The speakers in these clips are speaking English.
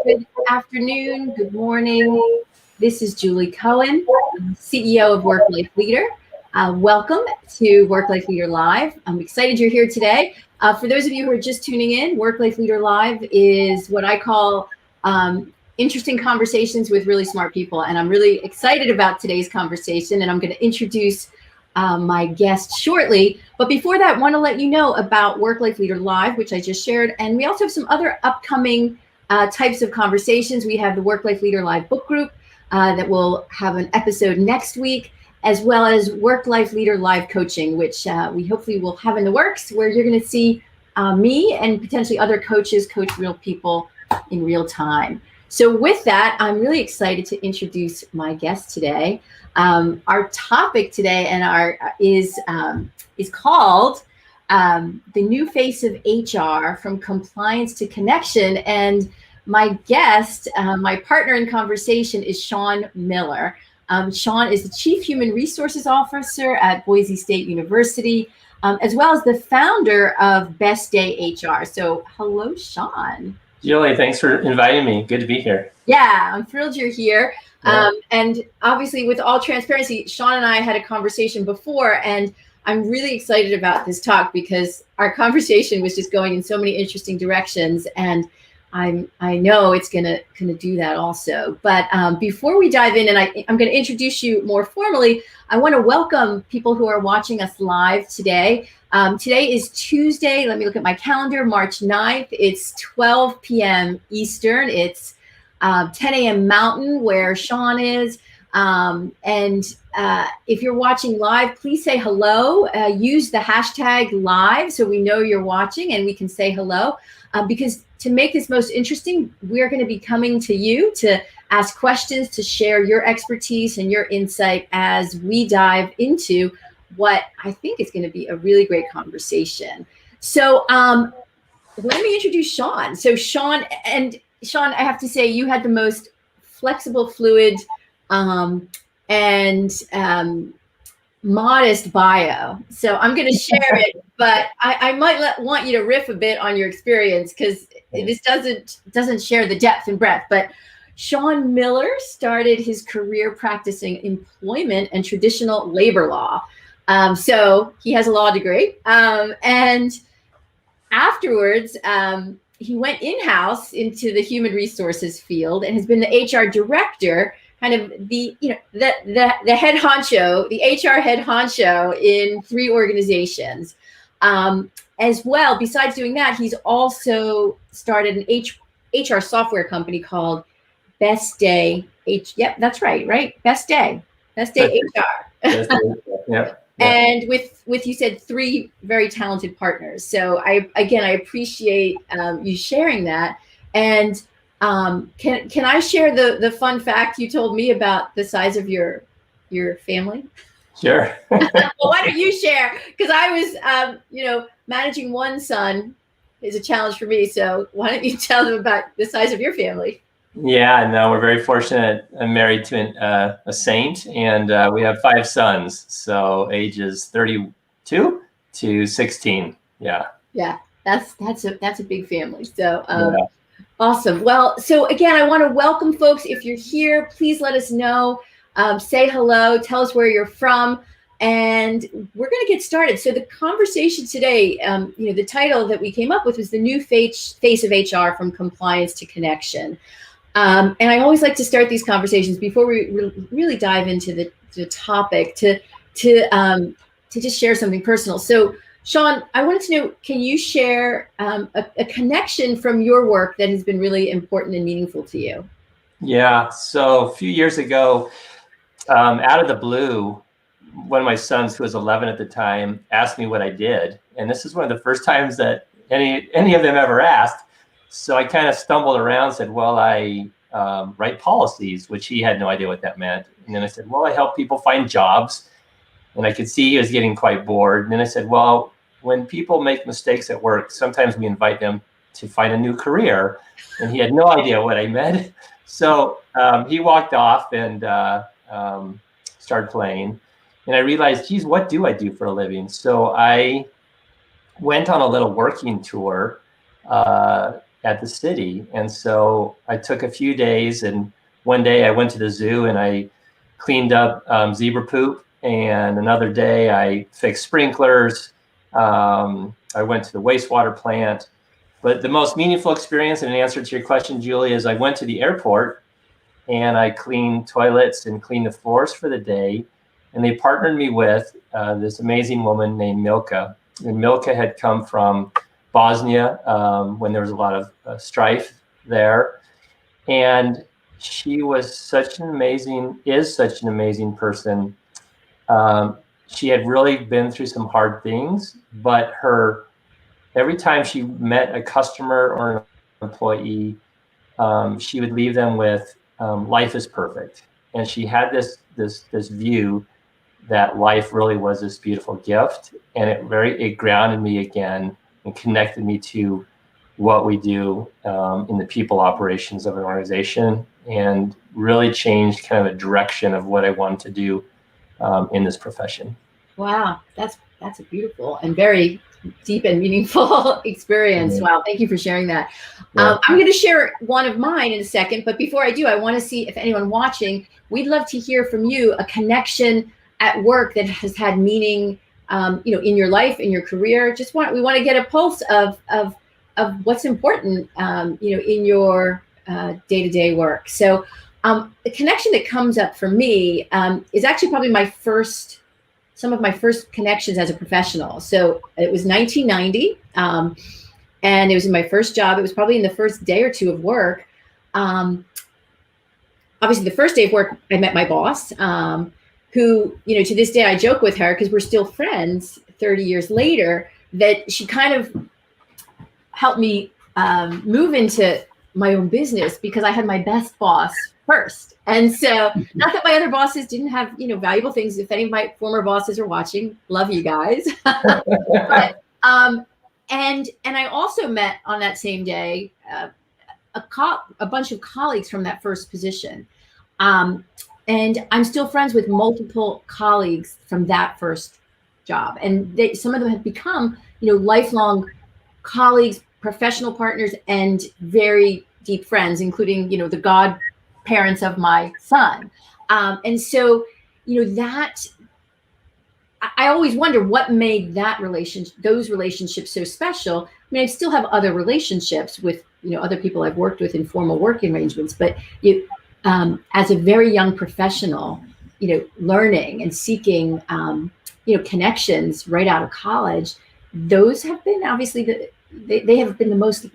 Good afternoon, good morning. This is Julie Cohen, CEO of Work Life Leader. Welcome to Work Life Leader Live. I'm excited you're here today. For those of you who are just tuning in, Work Life Leader Live is what I call interesting conversations with really smart people. And I'm really excited about today's conversation, and I'm going to introduce my guest shortly. But before that, I want to let you know about Work Life Leader Live, which I just shared. And we also have some other upcoming types of conversations. We have the Work Life Leader Live book group that will have an episode next week, as well as Work Life Leader Live coaching, which we hopefully will have in the works, where you're going to see me and potentially other coaches coach real people in real time. So with that, I'm really excited to introduce my guest today. Our topic today is called the new face of HR, from compliance to connection. And my guest, my partner in conversation, is Shawn Miller. Shawn is the Chief Human Resources Officer at Boise State University, as well as the founder of Best Day HR. So hello, Shawn. Julie, thanks for inviting me. Good to be here. Yeah, I'm thrilled you're here. Yeah. And obviously, with all transparency, Shawn and I had a conversation before, and I'm really excited about this talk because our conversation was just going in so many interesting directions, and I know it's gonna do that also. But before we dive in, and I'm going to introduce you more formally, I want to welcome people who are watching us live today. Today is Tuesday. Let me look at my calendar. March 9th. It's 12 p.m. Eastern. It's 10 a.m. Mountain, where Shawn is. If you're watching live, please say hello. Use the hashtag live so we know you're watching and we can say hello. Because to make this most interesting, we're going to be coming to you to ask questions, to share your expertise and your insight as we dive into what I think is going to be a really great conversation. So let me introduce Shawn. So Shawn, I have to say, you had the most flexible, fluid, and modest bio. So I'm going to share it, but I might want you to riff a bit on your experience, because this doesn't share the depth and breadth. But Shawn Miller started his career practicing employment and traditional labor law. So he has a law degree. And afterwards, he went in-house into the human resources field and has been the HR director, kind of the head honcho, the HR head honcho in 3 organizations. As well, besides doing that, he's also started an HR software company called Best Day. Yep, that's right? Best Day HR. Yep. And with you said 3 very talented partners. So I appreciate you sharing that. And can I share the fun fact you told me about the size of your family? Sure. Well, why don't you share? Because I was, managing one son is a challenge for me. So why don't you tell them about the size of your family? Yeah, no, we're very fortunate. I'm married to a saint, and we have 5 sons. So ages 32 to 16. Yeah. Yeah, that's a big family. So awesome. Well, so again, I want to welcome folks. If you're here, please let us know. Say hello. Tell us where you're from. And we're going to get started. So the conversation today, the title that we came up with was the new face of HR, from compliance to connection. And I always like to start these conversations before we really dive into the topic to just share something personal. So Shawn, I wanted to know, can you share a connection from your work that has been really important and meaningful to you? Yeah. So a few years ago, out of the blue, one of my sons, who was 11 at the time, asked me what I did. And this is one of the first times that any of them ever asked. So I kind of stumbled around and said, well, I write policies, which he had no idea what that meant. And then I said, well, I help people find jobs. And I could see he was getting quite bored. And then I said, well, when people make mistakes at work, sometimes we invite them to find a new career. And he had no idea what I meant. So he walked off and started playing. And I realized, geez, what do I do for a living? So I went on a little working tour at the city. And so I took a few days, and one day I went to the zoo and I cleaned up zebra poop. And another day I fixed sprinklers. I went to the wastewater plant. But the most meaningful experience, and in answer to your question, Julie, is I went to the airport and I cleaned toilets and cleaned the floors for the day. And they partnered me with this amazing woman named Milka. And Milka had come from Bosnia when there was a lot of strife there. And she was such an amazing person. She had really been through some hard things, but every time she met a customer or an employee, she would leave them with life is perfect. And she had this view that life really was this beautiful gift, and it grounded me again and connected me to what we do in the people operations of an organization, and really changed kind of a direction of what I wanted to do in this profession. Wow, that's a beautiful and very deep and meaningful experience. Mm-hmm. Wow, thank you for sharing that. Yeah. I'm going to share one of mine in a second, but before I do, I want to see if anyone watching, we'd love to hear from you a connection at work that has had meaning, in your life, in your career. We want to get a pulse of what's important, in your day-to-day work. So the connection that comes up for me is actually probably some of my first connections as a professional. So it was 1990, and it was in my first job. It was probably in the first day or two of work. Obviously, the first day of work, I met my boss, who, to this day, I joke with her because we're still friends 30 years later, that she kind of helped me move into my own business because I had my best boss first. And so, not that my other bosses didn't have, valuable things. If any of my former bosses are watching, love you guys. But, and I also met on that same day a bunch of colleagues from that first position. And I'm still friends with multiple colleagues from that first job. And some of them have become, lifelong colleagues, professional partners, and very deep friends, including, the godparents of my son. And so, that I always wonder what made those relationships so special. I mean, I still have other relationships with, other people I've worked with in formal working arrangements, but as a very young professional, learning and seeking, connections right out of college, those have been obviously they have been the most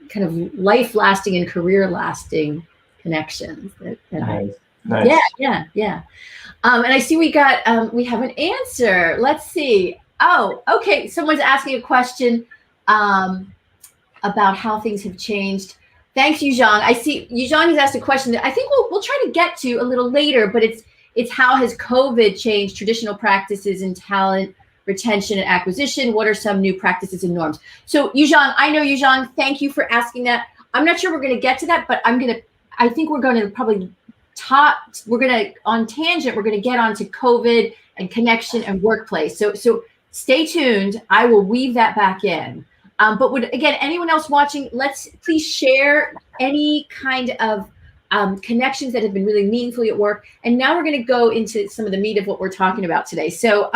kind of life-lasting and career-lasting connections that Nice. Yeah. And I see we have an answer. Let's see. Oh, okay. Someone's asking a question about how things have changed. Thanks, Yuzhang. I see Yuzhang has asked a question that I think we'll try to get to a little later, but it's how has COVID changed traditional practices in talent retention and acquisition? What are some new practices and norms? So Yuzhang, thank you for asking that. I'm not sure we're going to get to that, but I think we're going to probably on tangent, we're going to get onto COVID and connection and workplace. So stay tuned. I will weave that back in. But again, anyone else watching, let's please share any kind of connections that have been really meaningful at work. And now we're going to go into some of the meat of what we're talking about today. So,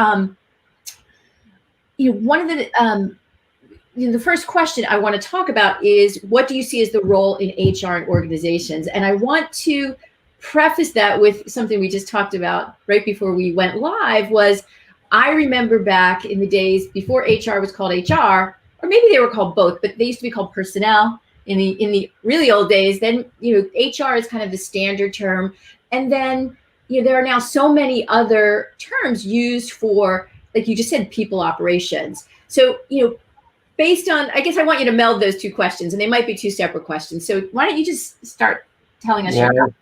one of the first question I want to talk about is, what do you see as the role in HR in organizations? And I want to preface that with something we just talked about right before we went live. I remember back in the days before HR was called HR, or maybe they were called both, but they used to be called personnel in the really old days. Then, HR is kind of the standard term. And then there are now so many other terms used for, like you just said, people operations. So, based on, I guess I want you to meld those two questions, and they might be two separate questions. So why don't you just start telling us your thoughts?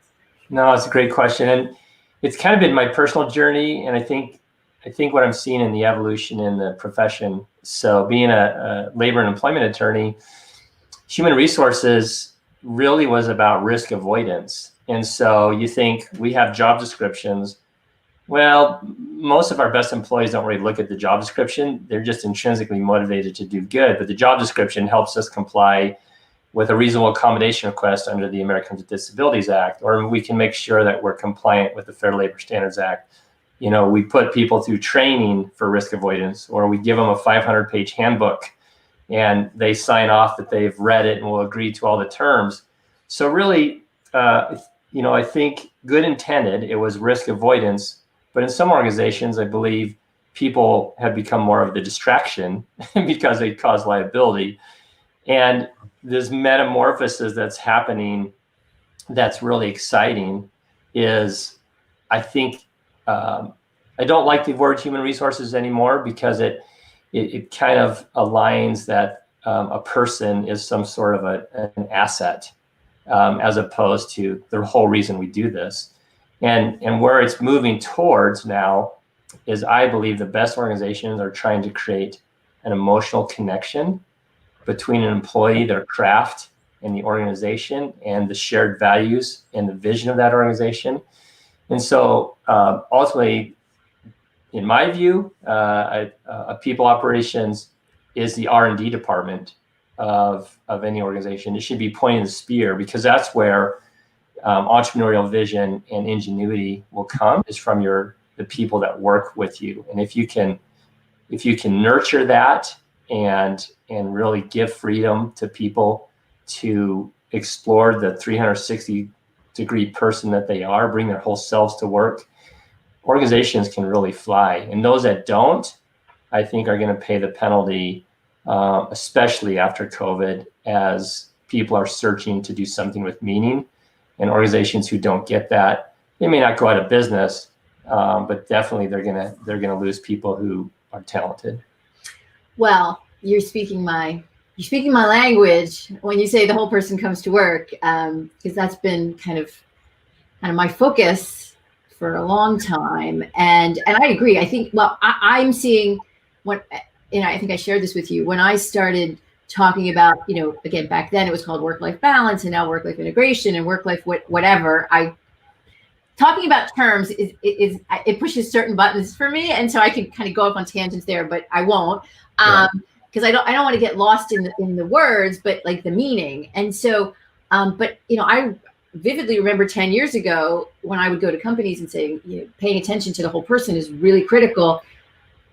No, it's a great question. And it's kind of been my personal journey. And I think what I'm seeing in the evolution in the profession. So being a labor and employment attorney, human resources really was about risk avoidance. And so you think we have job descriptions. Well, most of our best employees don't really look at the job description. They're just intrinsically motivated to do good. But the job description helps us comply with a reasonable accommodation request under the Americans with Disabilities Act, or we can make sure that we're compliant with the Fair Labor Standards Act. We put people through training for risk avoidance, or we give them a 500-page handbook and they sign off that they've read it and will agree to all the terms. So really, I think good intended, it was risk avoidance. But in some organizations, I believe people have become more of the distraction because they cause liability. And this metamorphosis that's happening, that's really exciting, is I think I don't like the word human resources anymore, because it kind of aligns that a person is some sort of an asset, as opposed to the whole reason we do this. And where it's moving towards now is, I believe the best organizations are trying to create an emotional connection between an employee, their craft, and the organization, and the shared values and the vision of that organization. And so ultimately, in my view, people operations is the R&D department of any organization. It should be pointing the spear, because that's where entrepreneurial vision and ingenuity will come, is from the people that work with you. And if you can nurture that and really give freedom to people to explore the 360-degree person that they are, bring their whole selves to work, organizations can really fly. And those that don't, I think, are going to pay the penalty, especially after COVID, as people are searching to do something with meaning. And organizations who don't get that, they may not go out of business, but definitely they're gonna lose people who are talented. Well, you're speaking my language when you say the whole person comes to work, because that's been kind of my focus for a long time. And I agree. I think, well, I'm seeing what, and I think I shared this with you, when I started talking about, again, back then it was called work-life balance, and now work-life integration and work-life whatever. Talking about terms it pushes certain buttons for me, and so I can kind of go up on tangents there, but I won't, because I don't want to get lost in the words, but like the meaning. And so, but I vividly remember 10 years ago when I would go to companies and say, paying attention to the whole person is really critical,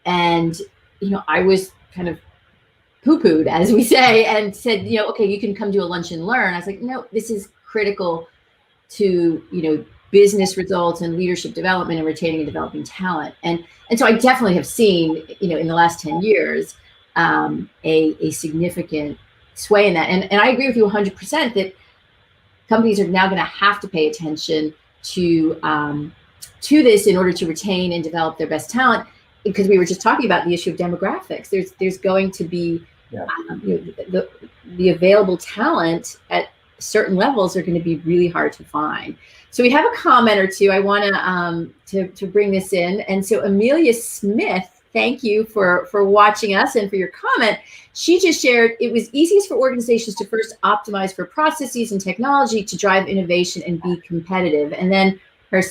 and I was kind of poo-pooed, as we say, and said, okay, you can come to a lunch and learn. I was like, no, this is critical to, business results and leadership development and retaining and developing talent. And so I definitely have seen, in the last 10 years, a significant sway in that. And I agree with you 100% that companies are now going to have to pay attention to this in order to retain and develop their best talent. Because we were just talking about the issue of demographics. There's going to be the available talent at certain levels are going to be really hard to find. So we have a comment or two. I want to bring this in. And so Amelia Smith, thank you for watching us and for your comment. She just shared, it was easiest for organizations to first optimize for processes and technology to drive innovation and be competitive. And then her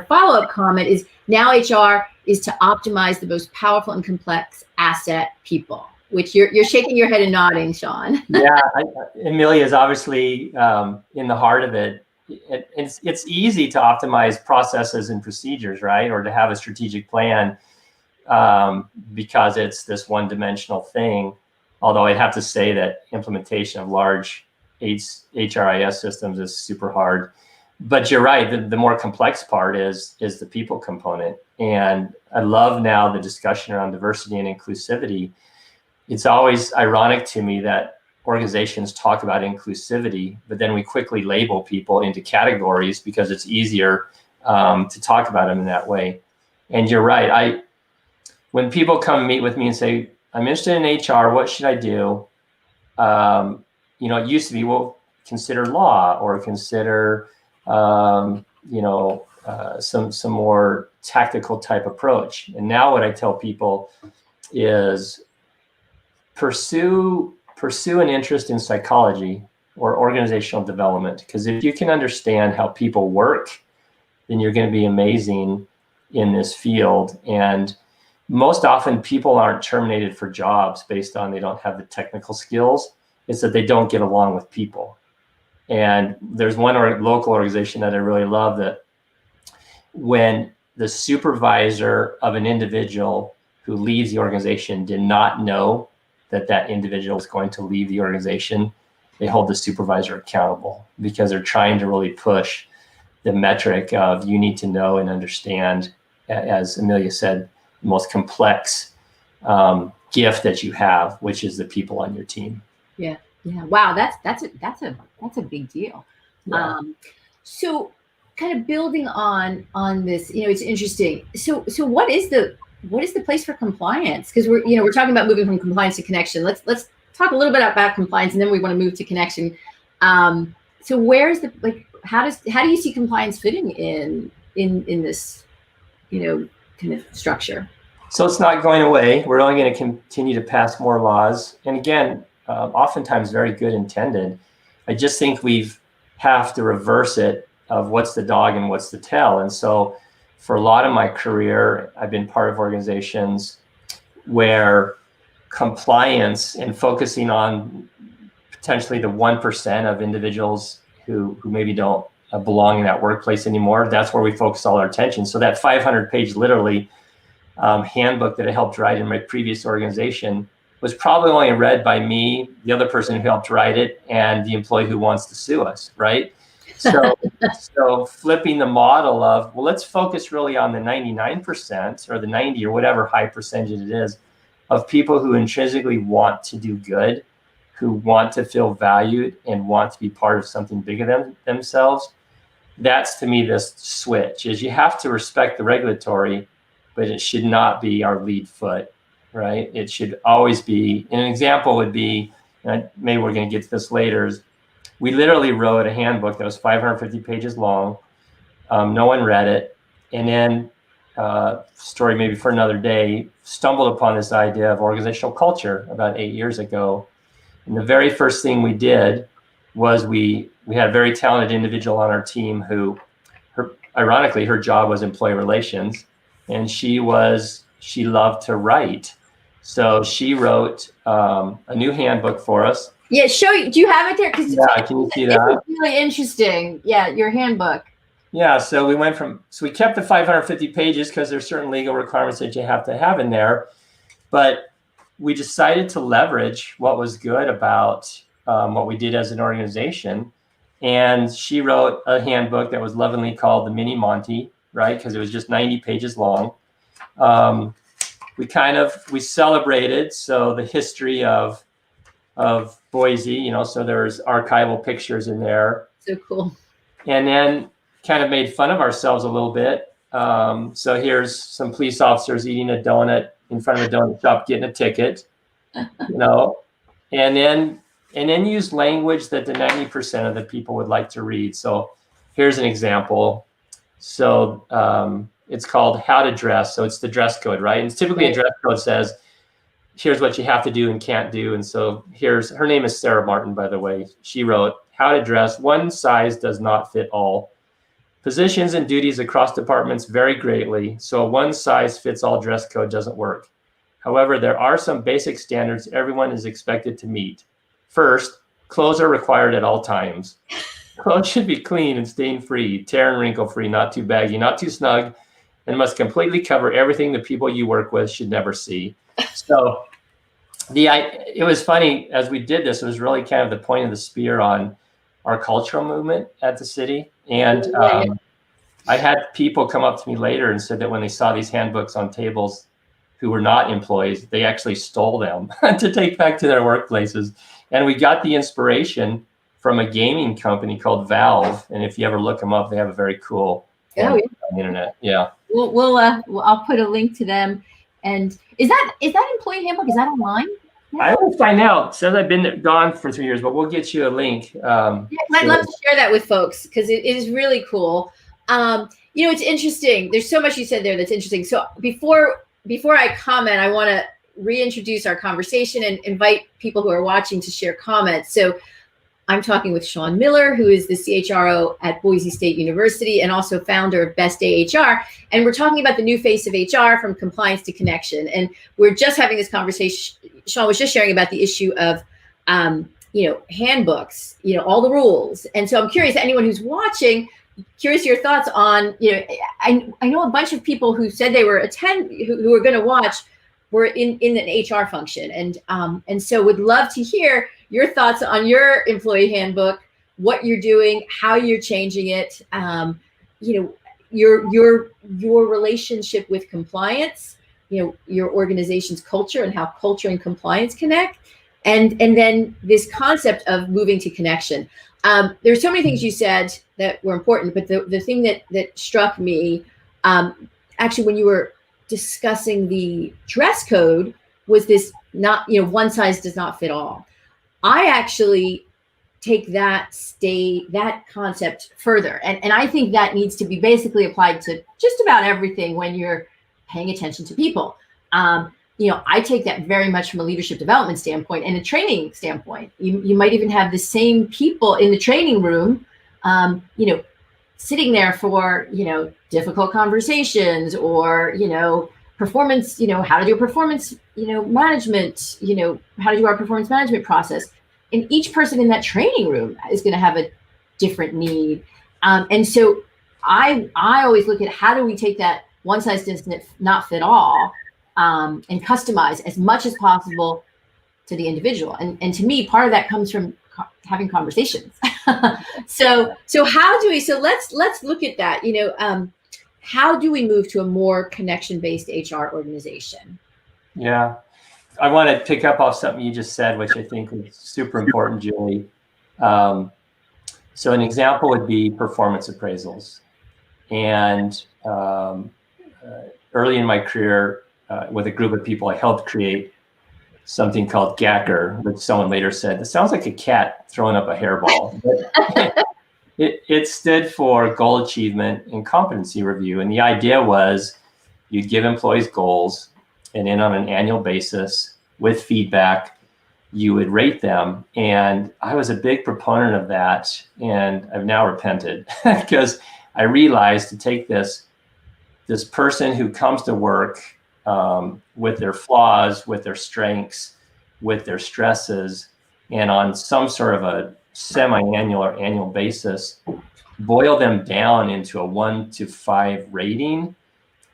follow-up comment is, now HR is to optimize the most powerful and complex asset, people, which you're shaking your head and nodding, Shawn. Yeah, Amelia is obviously in the heart of it. It's easy to optimize processes and procedures, right? Or to have a strategic plan, because it's this one-dimensional thing. Although I'd have to say that implementation of large HRIS systems is super hard. But you're right, the more complex part is the people component. And I love now the discussion around diversity and inclusivity. It's always ironic to me that organizations talk about inclusivity, but then we quickly label people into categories because it's easier to talk about them in that way. And you're right. When people come meet with me and say, I'm interested in HR, what should I do? It used to be, well, consider law or consider, some more tactical type approach. And now what I tell people is pursue an interest in psychology or organizational development, because if you can understand how people work, then you're going to be amazing in this field. And most often people aren't terminated for jobs based on they don't have the technical skills. It's that they don't get along with people. And there's one local organization that I really love, that when the supervisor of an individual who leaves the organization did not know that individual was going to leave the organization, they hold the supervisor accountable, because they're trying to really push the metric of, you need to know and understand, as Amelia said, the most complex gift that you have, which is the people on your team. Yeah. Wow, that's a big deal. Yeah. So kind of building on this, it's interesting. So what is the place for compliance? Because we're talking about moving from compliance to connection. Let's talk a little bit about compliance, and then we want to move to connection. So where's how do you see compliance fitting in this, kind of structure? So it's not going away. We're only going to continue to pass more laws. And again, oftentimes very good intended. I just think we have to reverse it of what's the dog and what's the tail. And so for a lot of my career, I've been part of organizations where compliance and focusing on potentially the 1% of individuals who maybe don't belong in that workplace anymore, that's where we focus all our attention. So that 500-page literally handbook that I helped write in my previous organization was probably only read by me, the other person who helped write it, and the employee who wants to sue us, right? So flipping the model of, well, let's focus really on the 99% or the 90 or whatever high percentage it is of people who intrinsically want to do good, who want to feel valued and want to be part of something bigger than themselves. That's, to me, this switch is, you have to respect the regulatory, but it should not be our lead foot, right? It should always be, and an example would be, and maybe we're going to get to this later, is we literally wrote a handbook that was 550 pages long. No one read it. And then, story maybe for another day, stumbled upon this idea of organizational culture about 8 years ago. And the very first thing we did was we had a very talented individual on our team who, ironically, her job was employee relations, and she loved to write. So she wrote a new handbook for us. Yeah, do you have it there? Yeah, can you see that? It's really interesting. Yeah, your handbook. Yeah, so we kept the 550 pages because there's certain legal requirements that you have to have in there, but we decided to leverage what was good about what we did as an organization. And she wrote a handbook that was lovingly called the Mini Monty, right? Because it was just 90 pages long. We celebrated, so the history of Boise, so there's archival pictures in there. So cool. And then kind of made fun of ourselves a little bit. So here's some police officers eating a donut in front of a donut shop, getting a ticket, and then use language that the 90% of the people would like to read. So here's an example. So it's called How to Dress. So it's the dress code, right? And it's typically a dress code says, here's what you have to do and can't do. And so her name is Sarah Martin, by the way. She wrote, How to Dress. One size does not fit all. Positions and duties across departments vary greatly, so a one-size-fits-all dress code doesn't work. However, there are some basic standards everyone is expected to meet. First, clothes are required at all times. Clothes should be clean and stain-free, tear and wrinkle-free, not too baggy, not too snug, and must completely cover everything the people you work with should never see. So it was funny, as we did this, it was really kind of the point of the spear on our cultural movement at the city. And I had people come up to me later and said that when they saw these handbooks on tables who were not employees, they actually stole them to take back to their workplaces. And we got the inspiration from a gaming company called Valve. And if you ever look them up, they have a very cool Oh, and yeah. on the internet. Yeah. I'll put a link to them. And is that employee handbook? Is that online? I will find out. It says I've been gone for 3 years, but we'll get you a link. Yeah, I'd love to share that with folks because it is really cool. It's interesting. There's so much you said there that's interesting. So before I comment, I want to reintroduce our conversation and invite people who are watching to share comments. So I'm talking with Shawn Miller, who is the CHRO at Boise State University and also founder of Best Day HR. And we're talking about the new face of HR, from compliance to connection. And we're just having this conversation. Shawn was just sharing about the issue of, handbooks, all the rules. And so I'm curious, anyone who's watching, curious your thoughts on, I know a bunch of people who said they were who were going to watch were in an HR function. And so would love to hear your thoughts on your employee handbook, what you're doing, how you're changing it, your relationship with compliance, your organization's culture and how culture and compliance connect, and then this concept of moving to connection. There's so many things you said that were important, but the thing that struck me, actually, when you were discussing the dress code, was this not, one size does not fit all. I actually take that concept further. And I think that needs to be basically applied to just about everything when you're paying attention to people. I take that very much from a leadership development standpoint and a training standpoint. You might even have the same people in the training room, sitting there for, difficult conversations or, performance, how to do a performance, management, how to do our performance management process. And each person in that training room is going to have a different need. And so I always look at how do we take that one size does not fit all, and customize as much as possible to the individual. And to me, part of that comes from having conversations. So let's look at that. How do we move to a more connection-based HR organization? Yeah, I want to pick up off something you just said, which I think is super important, Julie. So an example would be performance appraisals. And early in my career, with a group of people, I helped create something called GACR, which someone later said, it sounds like a cat throwing up a hairball. It stood for goal achievement and competency review. And the idea was you'd give employees goals, and then on an annual basis with feedback, you would rate them. And I was a big proponent of that. And I've now repented because I realized to take this person who comes to work with their flaws, with their strengths, with their stresses, and on some sort of a semi-annual or annual basis, boil them down into a 1 to 5 rating.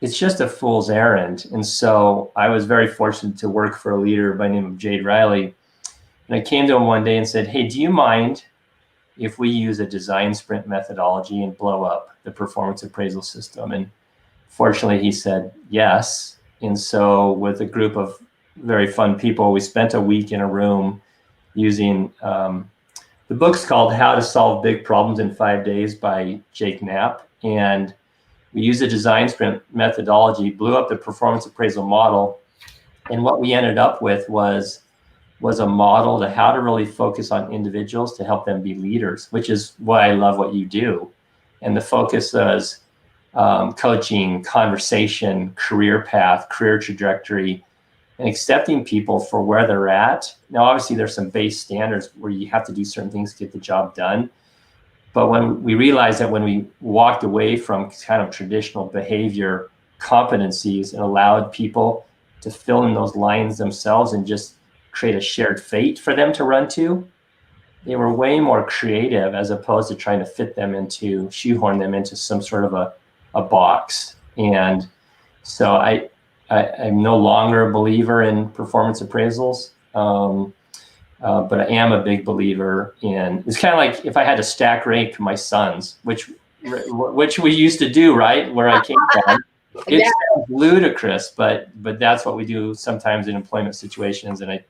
It's just a fool's errand. And so I was very fortunate to work for a leader by the name of Jade Riley. And I came to him one day and said, hey, do you mind if we use a design sprint methodology and blow up the performance appraisal system? And fortunately, he said yes. And so with a group of very fun people, we spent a week in a room using the book's called How to Solve Big Problems in 5 Days by Jake Knapp. And we used a design sprint methodology, blew up the performance appraisal model. And what we ended up with was a model to how to really focus on individuals to help them be leaders, which is why I love what you do. And the focus is coaching, conversation, career path, career trajectory, and accepting people for where they're at. Now, obviously, there's some base standards where you have to do certain things to get the job done. But when we realized that when we walked away from kind of traditional behavior competencies and allowed people to fill in those lines themselves and just create a shared fate for them to run to, they were way more creative as opposed to trying to shoehorn them into some sort of a box. And so I'm no longer a believer in performance appraisals, but I am a big believer in, it's kind of like if I had to stack rank my sons, which we used to do, right, where I came from. It sounds ludicrous, but that's what we do sometimes in employment situations, and I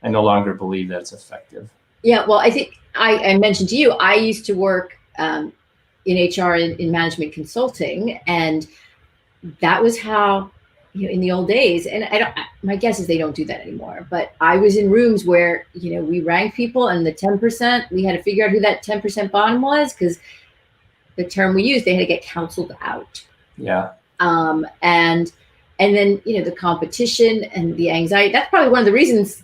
no longer believe that it's effective. Yeah, well, I think I mentioned to you, I used to work in HR in management consulting, and that was how, in the old days, and my guess is they don't do that anymore, but I was in rooms where, we ranked people, and the 10%, we had to figure out who that 10% bottom was, because the term we used, they had to get counseled out. Yeah. And then, the competition and the anxiety, that's probably one of the reasons,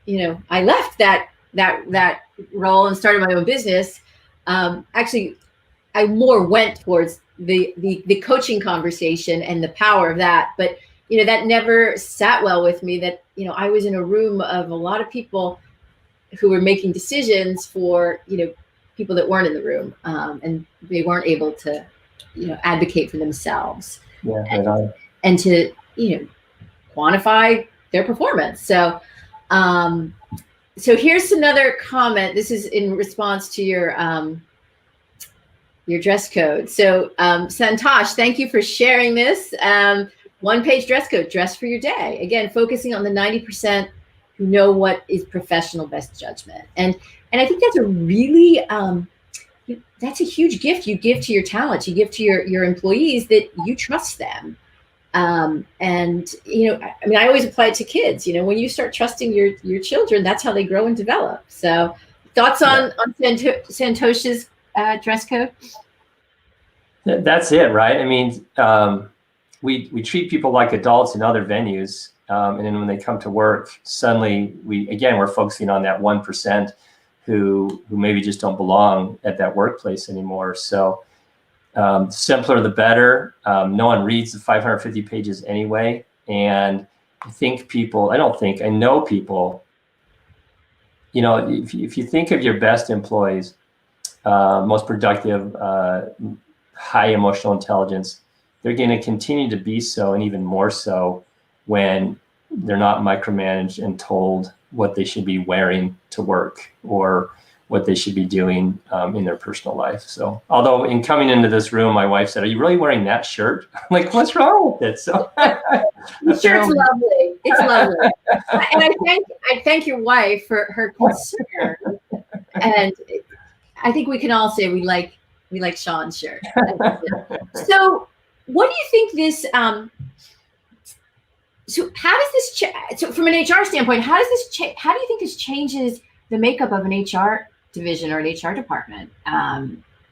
I left that role and started my own business. Actually, I more went towards the coaching conversation and the power of that. But, that never sat well with me, that, I was in a room of a lot of people who were making decisions for, people that weren't in the room, and they weren't able to, advocate for themselves. Yeah, and to, quantify their performance. So, so here's another comment. This is in response to your dress code. So, Santosh, thank you for sharing this. One-page dress code, dress for your day. Again, focusing on the 90% who know what is professional best judgment. And I think that's a really, that's a huge gift you give to your talent. You give to your employees, that you trust them. And, I always apply it to kids. When you start trusting your children, that's how they grow and develop. So, thoughts on Santosh's dress code? That's it, right? I mean, we treat people like adults in other venues, and then when they come to work, suddenly we're focusing on that 1% who maybe just don't belong at that workplace anymore. So, simpler the better. No one reads the 550 pages anyway, and I know people. If you think of your best employees, most productive, high emotional intelligence, they're going to continue to be so, and even more so when they're not micromanaged and told what they should be wearing to work or what they should be doing in their personal life. So, although in coming into this room, my wife said, "Are you really wearing that shirt?" I'm like, "What's wrong with it?" So, the shirt's lovely. It's lovely, and I thank your wife for her concern. And I think we can all say we like Shawn's shirt. So, what do you think this? So, how does this? So, from an HR standpoint, how does this? How do you think this changes the makeup of an HR division or an HR department?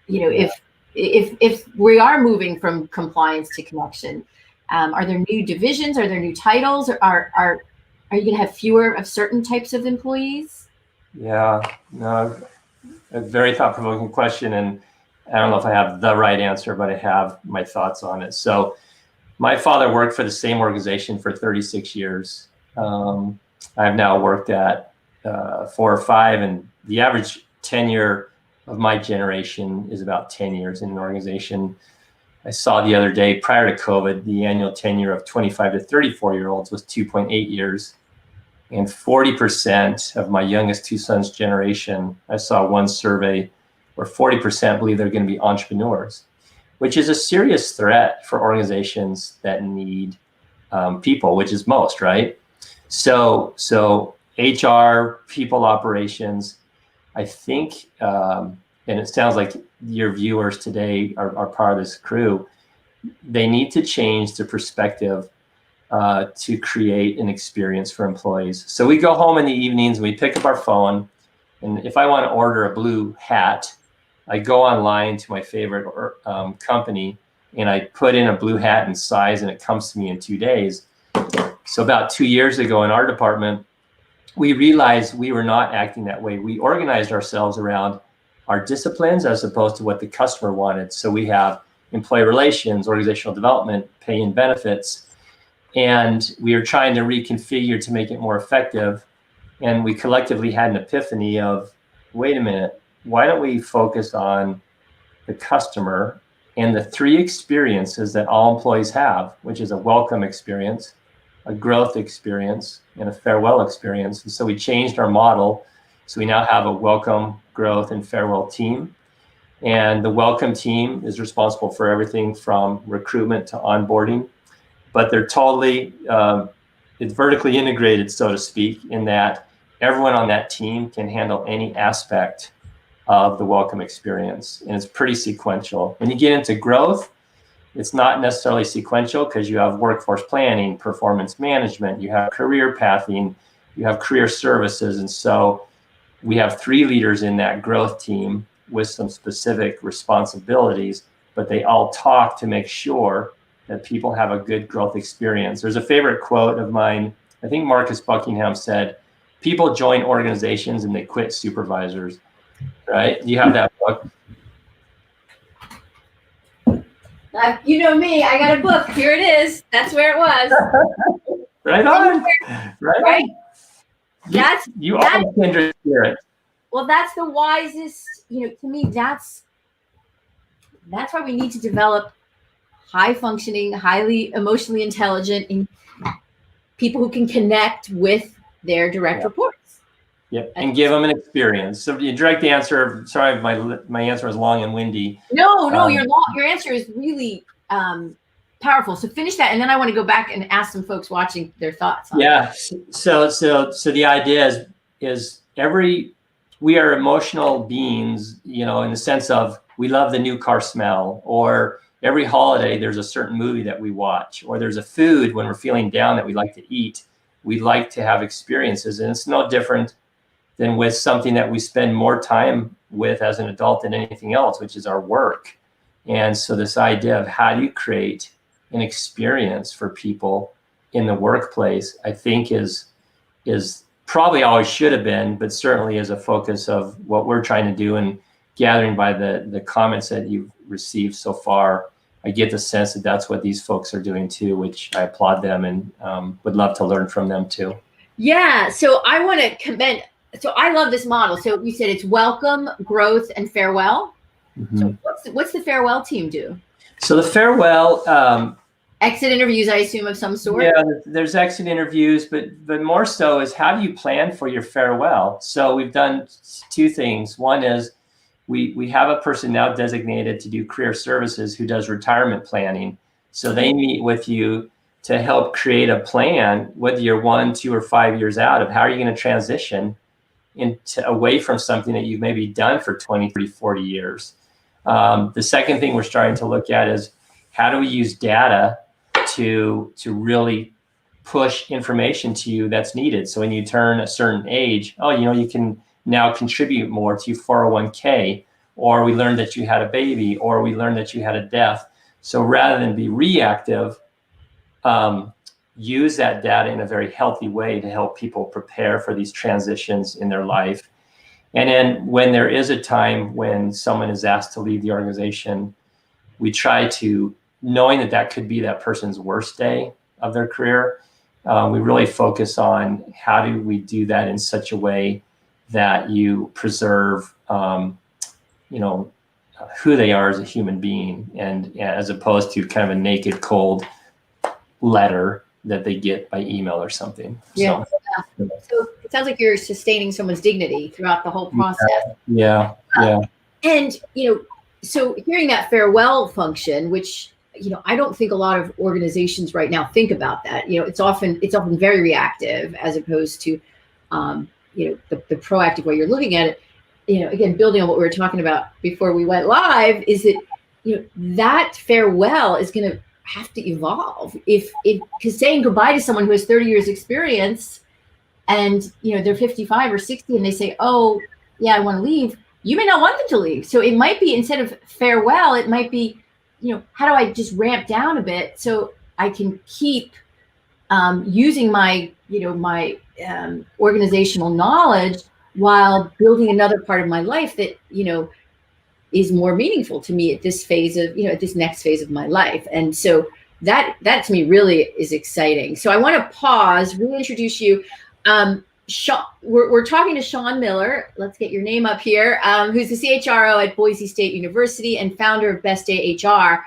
If we are moving from compliance to connection, are there new divisions? Are there new titles? Or are you going to have fewer of certain types of employees? Yeah, no, a very thought-provoking question, and I don't know if I have the right answer, but I have my thoughts on it. So, my father worked for the same organization for 36 years. I've now worked at 4 or 5, and the average tenure of my generation is about 10 years in an organization. I saw the other day, prior to COVID, the annual tenure of 25 to 34-year-olds was 2.8 years. And 40% of my youngest 2 sons' generation, I saw one survey where 40% believe they're going to be entrepreneurs, which is a serious threat for organizations that need people, which is most, right? So HR, people operations, I think, and it sounds like your viewers today are part of this crew, they need to change the perspective to create an experience for employees. So we go home in the evenings, we pick up our phone, and if I want to order a blue hat, I go online to my favorite company, and I put in a blue hat and size, and it comes to me in 2 days. So about 2 years ago in our department, we realized we were not acting that way. We organized ourselves around our disciplines as opposed to what the customer wanted. So we have employee relations, organizational development, pay and benefits, and we are trying to reconfigure to make it more effective. And we collectively had an epiphany of, wait a minute, why don't we focus on the customer and the 3 experiences that all employees have, which is a welcome experience, a growth experience, and a farewell experience. And so we changed our model. So we now have a welcome, growth, and farewell team. And the welcome team is responsible for everything from recruitment to onboarding. But they're totally, it's vertically integrated, so to speak, in that everyone on that team can handle any aspect of the welcome experience. And it's pretty sequential. When you get into growth, it's not necessarily sequential because you have workforce planning, performance management, you have career pathing, you have career services. And so we have 3 leaders in that growth team with some specific responsibilities, but they all talk to make sure that people have a good growth experience. There's a favorite quote of mine. I think Marcus Buckingham said, "People join organizations and they quit supervisors." Right? You have that book. You know me, I got a book. Here it is. That's where it was. Right on. Right. That's you are kindred spirit. Well, that's the wisest, to me, that's why we need to develop high functioning, highly emotionally intelligent people who can connect with their direct reports. Yep, and give them an experience. So you direct answer. Sorry, my answer was long and windy. No, your answer is really powerful. So finish that, and then I want to go back and ask some folks watching their thoughts on that. So the idea is we are emotional beings, in the sense of we love the new car smell, or every holiday there's a certain movie that we watch, or there's a food when we're feeling down that we like to eat. We like to have experiences, and it's no different than with something that we spend more time with as an adult than anything else, which is our work. And so this idea of how do you create an experience for people in the workplace, I think is probably always should have been, but certainly is a focus of what we're trying to do. And gathering by the comments that you've received so far, I get the sense that that's what these folks are doing too, which I applaud them and would love to learn from them too. Yeah, so I want to commend. So I love this model. So you said it's welcome, growth, and farewell. Mm-hmm. So what's the farewell team do? So the farewell exit interviews, I assume, of some sort. Yeah, there's exit interviews, but more so is how do you plan for your farewell? So we've done 2 things. One is we have a person now designated to do career services who does retirement planning. So they meet with you to help create a plan, whether you're 1, 2, or 5 years out, of how are you going to transition away from something that you've maybe done for 20, 30, 40 years. The second thing we're starting to look at is how do we use data to really push information to you that's needed. So when you turn a certain age, you can now contribute more to 401k, or we learned that you had a baby, or we learned that you had a death. So rather than be reactive, use that data in a very healthy way to help people prepare for these transitions in their life. And then when there is a time when someone is asked to leave the organization, we try to, knowing that could be that person's worst day of their career, we really focus on how do we do that in such a way that you preserve, who they are as a human being, and as opposed to kind of a naked, cold letter that they get by email or something. Yeah. So it sounds like you're sustaining someone's dignity throughout the whole process. Yeah. And, so hearing that farewell function, which, I don't think a lot of organizations right now think about that. It's often very reactive as opposed to, the proactive way you're looking at it. Again, building on what we were talking about before we went live, is that, that farewell is going to have to evolve. Because saying goodbye to someone who has 30 years experience and, they're 55 or 60 and they say, oh, yeah, I want to leave, you may not want them to leave. So it might be, instead of farewell, it might be, how do I just ramp down a bit so I can keep using my organizational knowledge while building another part of my life that, is more meaningful to me at this phase of, at this next phase of my life. And so that to me really is exciting. So I want to pause, reintroduce you. Shawn, we're talking to Shawn Miller. Let's get your name up here. Who's the CHRO at Boise State University and founder of Best Day HR.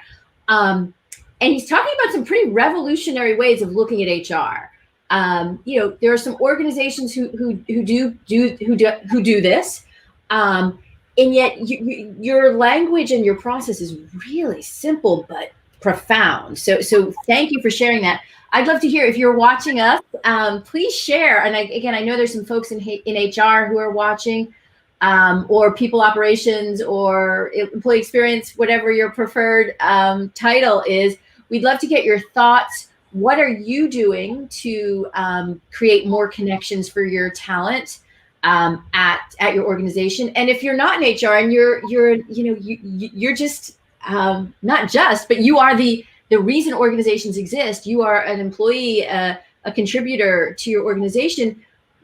And he's talking about some pretty revolutionary ways of looking at HR. There are some organizations who do this. And yet your language and your process is really simple but profound. So thank you for sharing that. I'd love to hear, if you're watching us, please share. And I know there's some folks in HR who are watching. or people operations or employee experience, whatever your preferred title is. We'd love to get your thoughts. What are you doing to create more connections for your talent at your organization? And if you're not in HR and you're just not just, but you are the reason organizations exist. You are an employee, a contributor to your organization.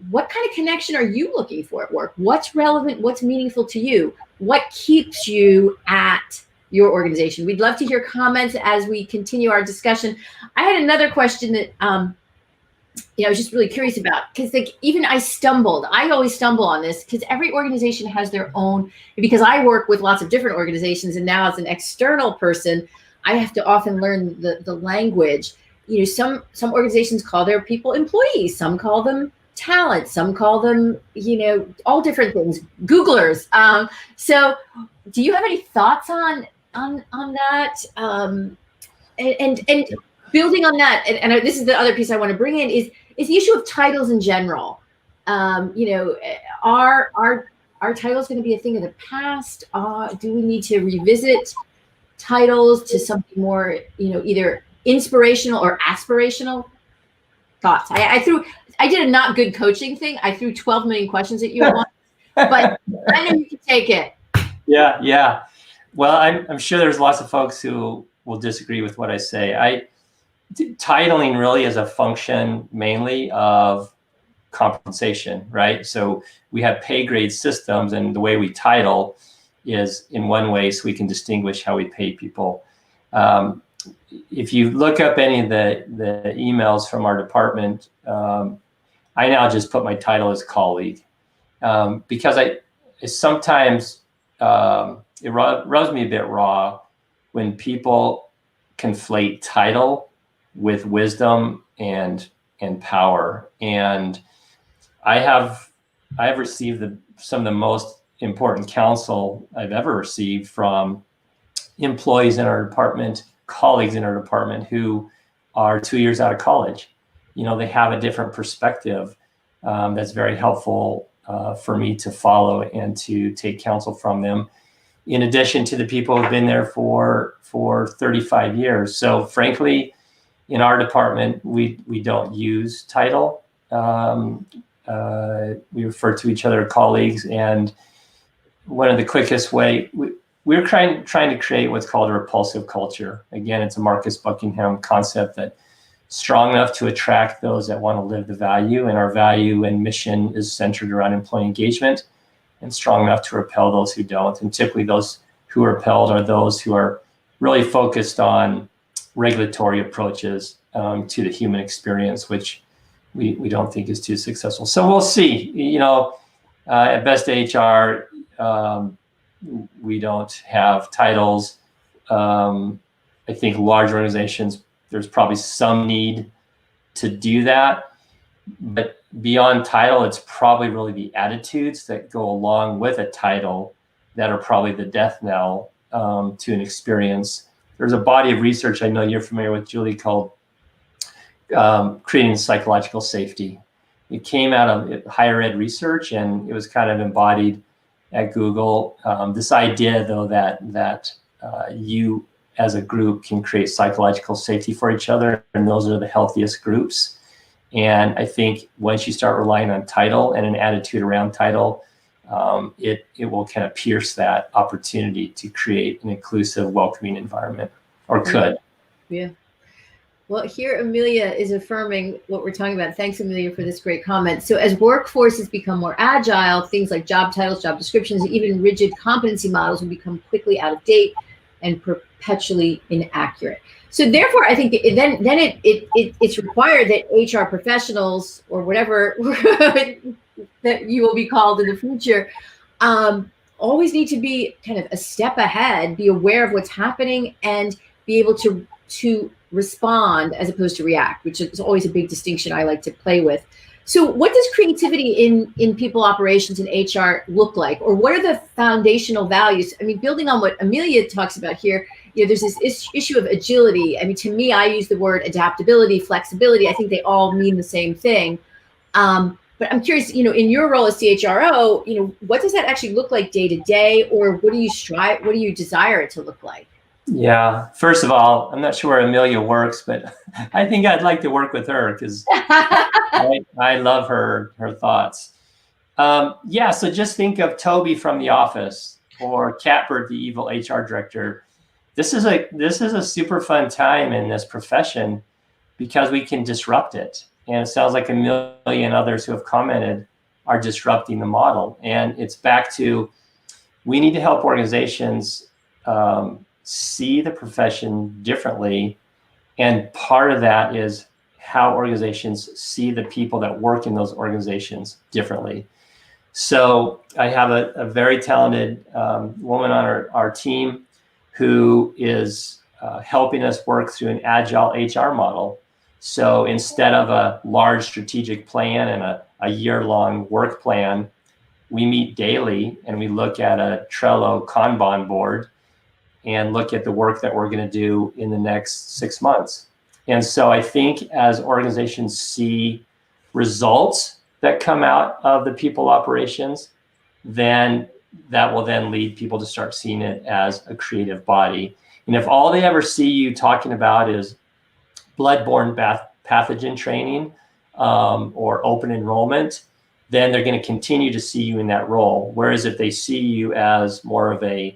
What kind of connection are you looking for at work? What's relevant? What's meaningful to you? What keeps you at your organization? We'd love to hear comments as we continue our discussion. I had another question that I was just really curious about, because even I always stumble on this, because every organization has their own, because I work with lots of different organizations, and now as an external person, I have to often learn the language. Some organizations call their people employees, some call them talent, some call them, all different things, Googlers. So do you have any thoughts on that? And building on that, and this is the other piece I want to bring in, is the issue of titles in general. Are titles going to be a thing of the past? Do we need to revisit titles to something more, either inspirational or aspirational? Thoughts? I did a not good coaching thing. I threw 12 million questions at you at once, but I know you can take it. Yeah. Well, I'm sure there's lots of folks who will disagree with what I say. Titling really is a function mainly of compensation, right? So we have pay grade systems, and the way we title is in one way so we can distinguish how we pay people. If you look up any of the emails from our department, I now just put my title as colleague, because sometimes it rubs me a bit raw when people conflate title with wisdom and power. And I have received some of the most important counsel I've ever received from employees in our department, colleagues in our department who are 2 years out of college. They have a different perspective that's very helpful for me to follow and to take counsel from them, in addition to the people who've been there for 35 years. So frankly, in our department, we don't use title. We refer to each other as colleagues, and one of the quickest way, we're trying to create what's called a repulsive culture. Again, it's a Marcus Buckingham concept that strong enough to attract those that want to live the value, and our value and mission is centered around employee engagement, and strong enough to repel those who don't. And typically those who are repelled are those who are really focused on regulatory approaches to the human experience, which we don't think is too successful. So we'll see. At Best HR, we don't have titles. I think large organizations, there's probably some need to do that. But beyond title, it's probably really the attitudes that go along with a title that are probably the death knell to an experience. There's a body of research I know you're familiar with, Julie, called Creating Psychological Safety. It came out of higher ed research, and it was kind of embodied at Google. This idea, though, that you as a group can create psychological safety for each other, and those are the healthiest groups. And I think once you start relying on title and an attitude around title, it will kind of pierce that opportunity to create an inclusive, welcoming environment, or could. Yeah. Well, here Amelia is affirming what we're talking about. Thanks, Amelia, for this great comment. So as workforces become more agile, things like job titles, job descriptions, even rigid competency models will become quickly out of date and perpetually inaccurate. So therefore, I think it's required that HR professionals, or whatever that you will be called in the future, always need to be kind of a step ahead, be aware of what's happening, and be able to respond as opposed to react, which is always a big distinction I like to play with. So what does creativity in people operations and HR look like? Or what are the foundational values? I mean, building on what Amelia talks about here, there's this issue of agility. I mean, to me, I use the word adaptability, flexibility. I think they all mean the same thing. But But I'm curious, in your role as CHRO, what does that actually look like day to day, or what do you desire it to look like? Yeah. First of all, I'm not sure where Amelia works, but I think I'd like to work with her because I love her thoughts. Yeah. So just think of Toby from The Office or Catbird, the evil HR director. This is a super fun time in this profession because we can disrupt it. And it sounds like Amelia and others who have commented are disrupting the model. And it's back to, we need to help organizations see the profession differently. And part of that is how organizations see the people that work in those organizations differently. So I have a very talented woman on our team who is helping us work through an agile HR model. So instead of a large strategic plan and a year-long work plan, we meet daily and we look at a Trello Kanban board and look at the work that we're going to do in the next 6 months. And so I think as organizations see results that come out of the people operations, then that will then lead people to start seeing it as a creative body. And if all they ever see you talking about is bloodborne pathogen training or open enrollment, then they're going to continue to see you in that role. Whereas if they see you as more of a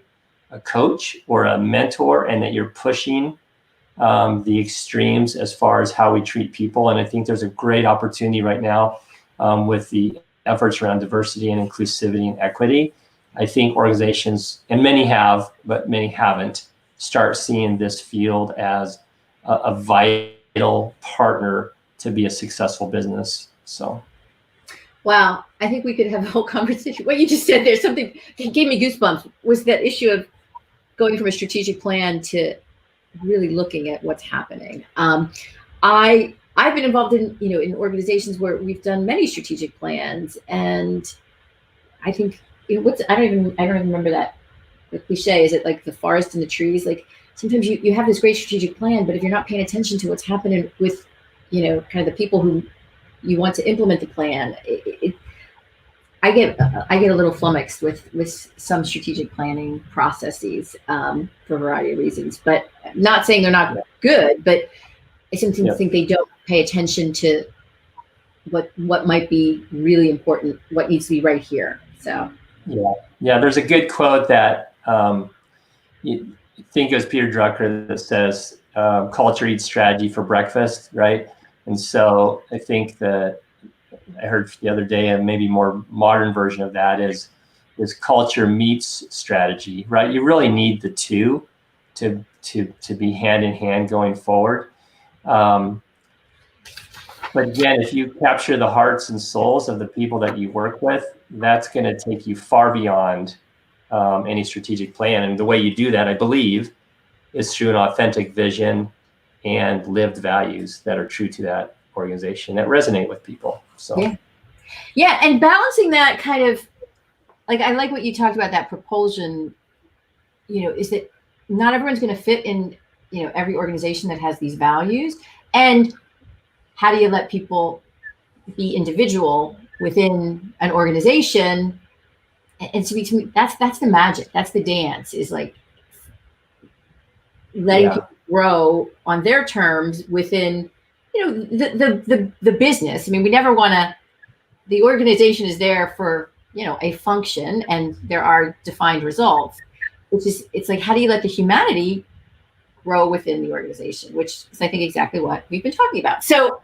coach or a mentor and that you're pushing the extremes as far as how we treat people. And I think there's a great opportunity right now with the efforts around diversity and inclusivity and equity. I think organizations, and many have, but many haven't, start seeing this field as a vital partner to be a successful business. So. Wow. I think we could have a whole conversation. What you just said there, something that gave me goosebumps, was that issue of going from a strategic plan to really looking at what's happening. I've been involved in organizations where we've done many strategic plans, and I think I don't even remember that. The cliche, is it like the forest and the trees? Like sometimes you have this great strategic plan, but if you're not paying attention to what's happening with kind of the people who you want to implement the plan, I get a little flummoxed with some strategic planning processes for a variety of reasons. But not saying they're not good, but I sometimes think they don't pay attention to what might be really important, what needs to be right here. So yeah. There's a good quote that you think it was Peter Drucker that says, "Culture eats strategy for breakfast," right? And so I think that I heard the other day a maybe more modern version of that is culture meets strategy, right? You really need the two to be hand in hand going forward. But again, if you capture the hearts and souls of the people that you work with, that's going to take you far beyond any strategic plan. And the way you do that, I believe, is through an authentic vision and lived values that are true to that organization, that resonate with people. So yeah, and balancing that kind of, like, I like what you talked about, that propulsion, is that not everyone's going to fit in, every organization that has these values. And how do you let people be individual within an organization? And to me, that's the magic. That's the dance, is like letting people grow on their terms within, the business. I mean, we never want to, the organization is there for, a function, and there are defined results. It's like, how do you let the humanity grow within the organization, which is, I think, exactly what we've been talking about. So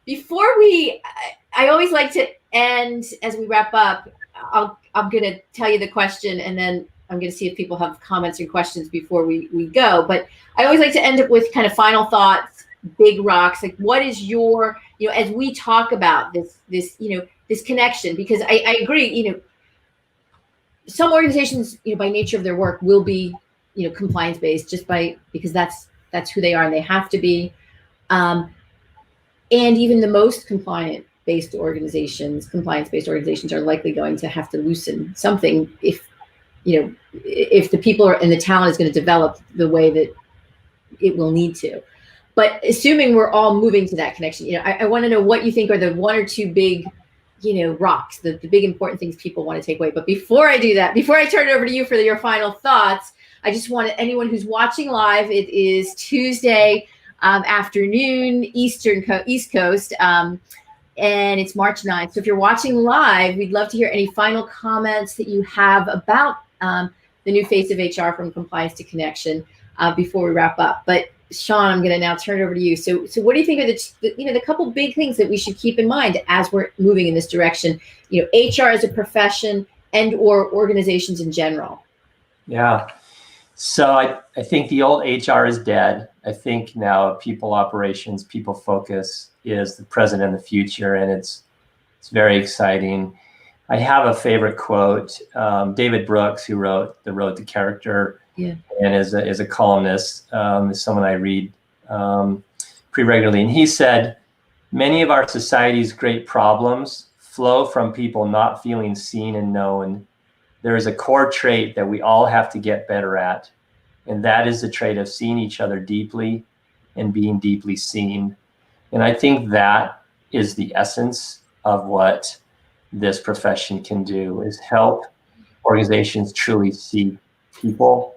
before I always like to end, as we wrap up, I'm going to tell you the question, and then I'm going to see if people have comments and questions before we go. But I always like to end up with kind of final thoughts, big rocks. Like, what is your, as we talk about this connection, because I agree, some organizations, by nature of their work, will be, compliance based, because that's who they are, and they have to be. And even the most compliance based organizations are likely going to have to loosen something if the people and the talent is going to develop the way that it will need to. But assuming we're all moving to that connection, I want to know what you think are the one or two big, rocks, the big important things people want to take away. But before I do that, before I turn it over to you for your final thoughts, I just want anyone who's watching live, it is Tuesday afternoon, East Coast, and it's March 9th. So if you're watching live, we'd love to hear any final comments that you have about the new face of HR from compliance to connection before we wrap up. But Shawn, I'm going to now turn it over to you. So what do you think are the couple big things that we should keep in mind as we're moving in this direction? HR as a profession and or organizations in general. Yeah. So I think the old HR is dead. I think now people operations, people focus is the present and the future, and it's very exciting. I have a favorite quote. David Brooks, who wrote The Road to Character, and is a columnist, is someone I read pretty regularly. And he said, many of our society's great problems flow from people not feeling seen and known. There is a core trait that we all have to get better at, and that is the trait of seeing each other deeply and being deeply seen. And I think that is the essence of what this profession can do, is help organizations truly see people,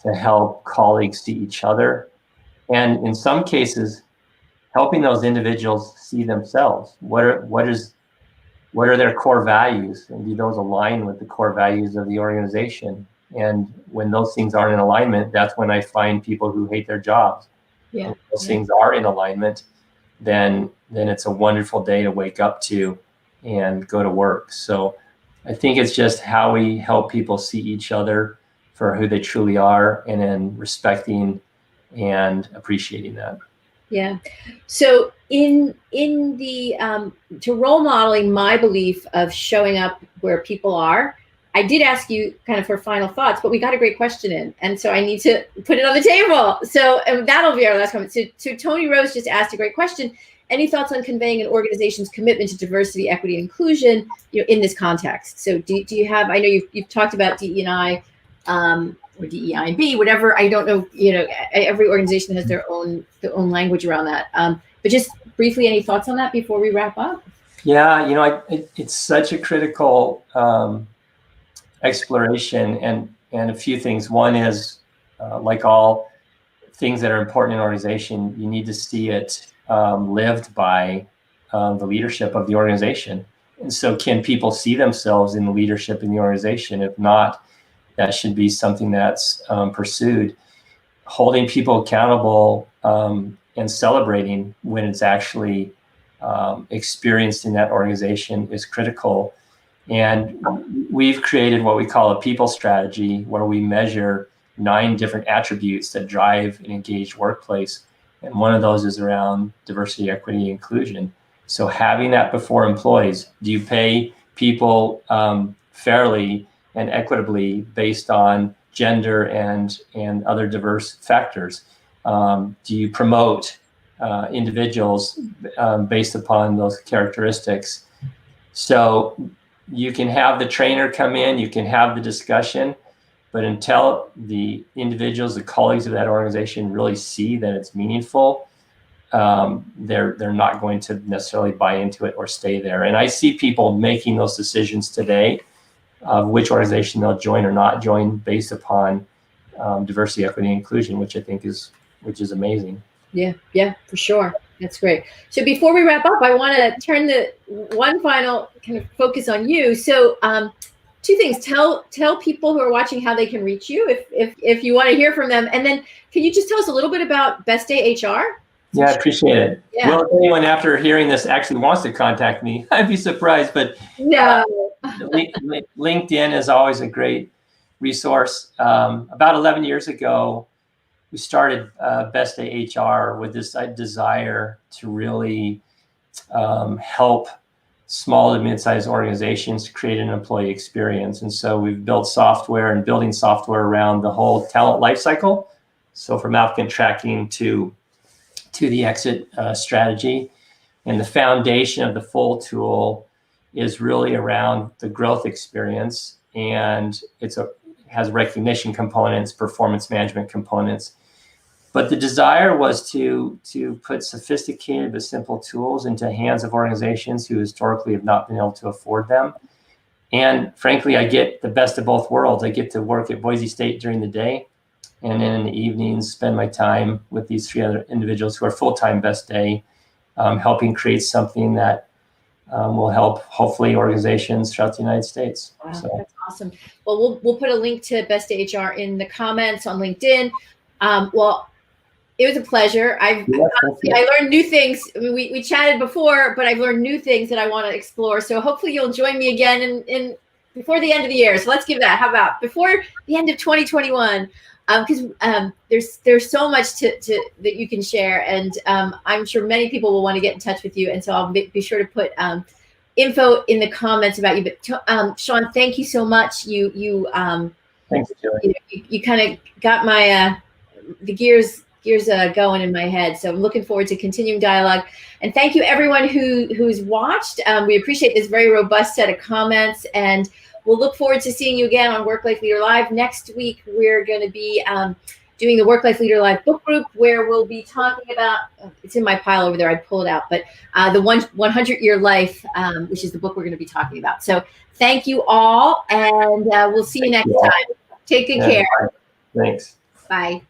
to help colleagues see each other, and in some cases, helping those individuals see themselves. What are their core values, and do those align with the core values of the organization? And when those things aren't in alignment, that's when I find people who hate their jobs. Yeah. When those things are in alignment, then it's a wonderful day to wake up to and go to work. So I think it's just how we help people see each other for who they truly are, and then respecting and appreciating that. Yeah. So in the to role modeling my belief of showing up where people are, I did ask you kind of for final thoughts, but we got a great question in, and so I need to put it on the table. So that'll be our last comment. So Tony Rose just asked a great question. Any thoughts on conveying an organization's commitment to diversity, equity, and inclusion, in this context? So do you have? I know you've talked about DE&I. Or DEI&B, whatever. I don't know. Every organization has their own language around that. But just briefly, any thoughts on that before we wrap up? Yeah, it's such a critical exploration, and a few things. One is, like all things that are important in an organization, you need to see it lived by the leadership of the organization. And so, can people see themselves in the leadership in the organization? If not, that should be something that's pursued. Holding people accountable and celebrating when it's actually experienced in that organization is critical. And we've created what we call a people strategy, where we measure 9 different attributes that drive an engaged workplace. And one of those is around diversity, equity, inclusion. So having that before employees, do you pay people fairly and equitably based on gender and other diverse factors? Do you promote individuals based upon those characteristics? So you can have the trainer come in, you can have the discussion, but until the individuals, the colleagues of that organization really see that it's meaningful, they're not going to necessarily buy into it or stay there. And I see people making those decisions today of which organization they'll join or not join based upon diversity, equity, and inclusion, which I think is amazing. Yeah, for sure. That's great. So before we wrap up, I want to turn the one final kind of focus on you. So 2 things. Tell people who are watching how they can reach you if you want to hear from them, and then can you just tell us a little bit about Best Day HR? Yeah, I appreciate it. Yeah. Well, if anyone after hearing this actually wants to contact me, I'd be surprised. But no. LinkedIn is always a great resource. About 11 years ago, we started Best Day HR with this desire to really help small and mid-sized organizations create an employee experience. And so we've built software and building software around the whole talent lifecycle. So from applicant tracking to the exit strategy. And the foundation of the full tool is really around the growth experience, and has recognition components, performance management components. But the desire was to put sophisticated but simple tools into hands of organizations who historically have not been able to afford them. And frankly, I get the best of both worlds. I get to work at Boise State during the day, and then in the evenings, spend my time with these 3 other individuals who are full-time Best Day, helping create something that will help, hopefully, organizations throughout the United States. Wow, so that's awesome. Well, we'll put a link to Best Day HR in the comments on LinkedIn. Well, it was a pleasure. I learned new things. I mean, we chatted before, but I've learned new things that I want to explore. So hopefully you'll join me again in before the end of the year. So let's give that. How about before the end of 2021? Because there's so much to that you can share, and I'm sure many people will want to get in touch with you. And so I'll be sure to put info in the comments about you. But Shawn, thank you so much. You Thanks, Julie. You kind of got my the gears going in my head. So I'm looking forward to continuing dialogue. And thank you everyone who's watched. We appreciate this very robust set of comments, and we'll look forward to seeing you again on Work Life Leader Live. Next week, we're going to be doing the Work Life Leader Live book group, where we'll be talking about, it's in my pile over there, I pull it out, but the 100-Year Life, which is the book we're going to be talking about. So thank you all, and we'll see you next time. Take good care. Thanks. Bye.